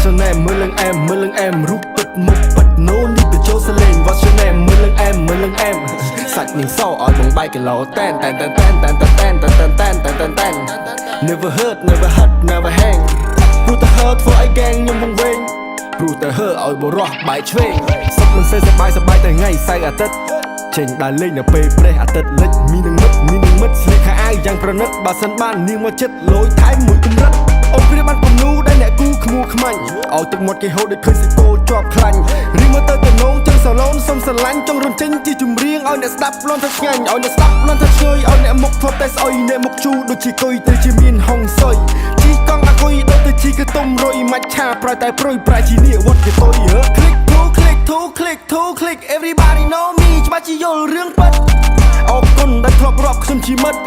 What's your name មើលលឹងអែមរូបពិតមុខពិតនោននេះទៅចូលសលេង What's your name មើលលឹងអែមសាច់នឹងសោឲ្យបងបែកគីឡូតែន Never hurt never hurt never hang ព្រោះតែ hurt ធ្វើឲ្យ gang ខ្ញុំវង្វេងព្រោះតែ hurt ឲ្យបរោះបែកឆ្វេងសុខមិនសេសប្បាយតែថ្ងៃសៅរ៍អាទិត្យចេញដើរលេងនៅពេលព្រេះអាទិត្យលិចមីនឹងមិត្តស្លៀកខោអាវយ៉ាងប្រណិតបើសិនបាននាងមកចិត្តលយថែមមួយកម្រិតអូនព្រាបបានគំនូដែលអ្នកគូខ្មួខ្មាញ់ឲ្យទឹកមាត់គេហូរដូចឃើញសិគោជាប់ខ្លាញ់រីមើលទៅទំនងចឹងសាឡូនសុំស្រឡាញ់ចង់រំចេញជាចម្រៀងឲ្យអ្នកស្ដាប់លន់ថាឆ្ងាញ់ឲ្យអ្នកស្ដាប់លន់ថាឆ្ងើយឲ្យអ្នកមុខធ្វើតែស្អុយអ្នកមុខជូរដូចជាគុយទៅជាមានហុងសុយជីកង់អាគុយដូចទៅជីកតុំរុយមាច់ឆាប្រែតែព្រុយប្រែជានេះវត្តគេតុយclick everybody know me ច្បាស់ជាយល់រឿងពិតអរគុណដែលធ្លាប់រាប់ខ្ញុំជាមិត្ត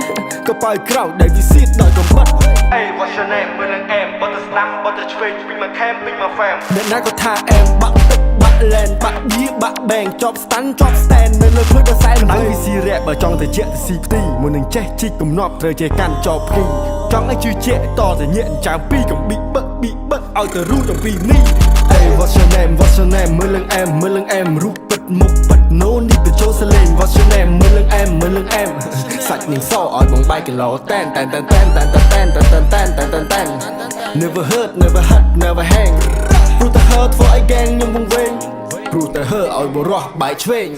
ក៏ប៉ៅក្រៅដែលវិសិតដល់កំបិត Hey what's your name មើលនឹងអែមបើទៅស្ដាប់បើទៅឆ្វេងពីមក camp ពីមក fam អ្នកណាក៏ថាអែមបាក់ទឹកបាក់លែនបាក់ឌីបាក់បែងជាប់ស្តាន់ជាប់ stand នៅលើភ្លើដល់ខ្សែលំហើយស៊ីរ៉ាក់បើចង់ទៅជាទៅស៊ីផ្ទីមុននឹងចេះជីកកំណប់ត្រូវចេះកាន់ចោលភ្លីចង់ឲ្យជឿជាក់តទៅញាក់ចាំពីកំប៊ីបឹកឲ្យទៅរូអំពីនេះ Hey what's your name មើលលឹងអែមរូបពិតមុខពិតនោននេះទៅចូលសលេង What's your name មើលលឹងអែមសាច់នឹងសោឲ្យបងបែកគីឡូតែន Never hurt never hang ព្រោះតែ hurt ធ្វើឲ្យ gang ខ្ញុំវង្វេងព្រោះតែ hurt ឲ្យបរោះបែកឆ្វេង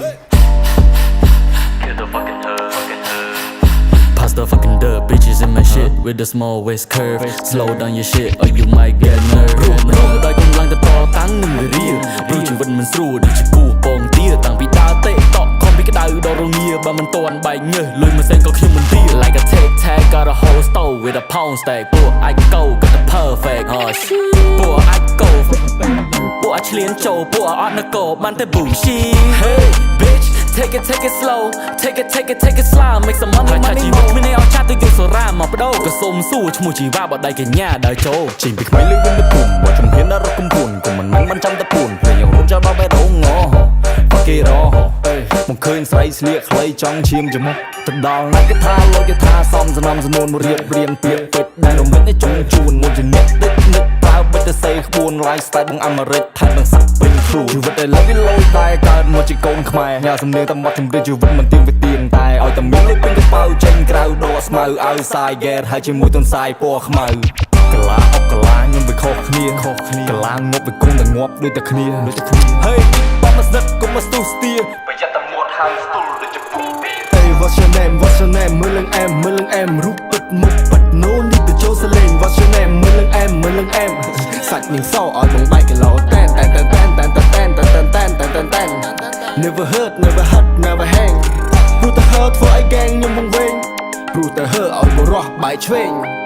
Pass the fucking dirt, bitches in my shit with the small waist curve. Slow down your shit or you might get nervous. ដោយកម្លាំងទៅតតាំងនឹងរៀលព្រោះជីវិតមិនស្រួលដូចជាពូពងទាតាំងពីដើរតេតកខំពីក្តៅដល់រងាបើមិនទាន់បែកញើសលុយមួយសែនក៏ខ្ញុំមិនទី Like a tic tac got a whole store with a pound stack ពួកអាច go got the perfect hush ពួកអាច go ពួកអាចឆ្លៀនចូលពួកអត់នគរបានតែ bullshit Hey bitch take it slow take it slow make some money គ្មានអត់ចាត់ទៅយកសូរ៉ាមកបដូរក៏សុំសួរឈ្មោះជីវ៉ាបដៃកញ្ញាដើរចូលចេញពីក្មេងលឿនទៅពុំបើជំហានដល់រកកំពួនក៏មិនចាំតែពួនព្រៃយ៉ាងរត់ចោលដល់បែរងប៉ាគេរមកឃើញស្រីស្លៀកខ្លីចង់ឈាមច្រមុះទៅដល់ណាគេថាលោកគេថាសំសំណូនមករៀបរៀងទៀតពេតដែលរមិញជុំជួនមួយជំនិតទឹកនឹកប្រើបិទទៅសេក្បួន lifestyle បងអាមេរិកថែមនឹងសាក់ពេញខ្លួនជីវិតដែលលើវាលយតែកើតមកជាកូនខ្មែរញ៉ាសំនៀងតែមកជំរឿជីវិតមិនទៀងវាទៀងតែឲ្យតែមានលុយពេញកប៉ៅចេញក្រៅដកស្មៅឲ្យសាយហ្គេតហើយជាមួយទុនសាយពណ៌ខ្មៅកលាអុកកលាខ្ញុំវាខុសគ្នាកលាងប់វាគង់តែងាប់ដូចតែគ្នា Hey បងមកស្និតគុំមកស្ទុះស្ទាប្រយ័ត្នតែមាត់ហើយស្ទុលដូចជាពូពី Hey what's your name មើលលឹងអែមរូបពិតមុខពិតនោននេះទៅចូលសលេង What's your name មើលលឹងអែមសាច់នឹងសោឲ្យបងបែកគីឡូតែន Never hurt never hang ព្រោះតែ hurt ធ្វើឲ្យ gang ខ្ញុំវង្វេងព្រោះតែ hurt ឲ្យបរោះបែកឆ្វេង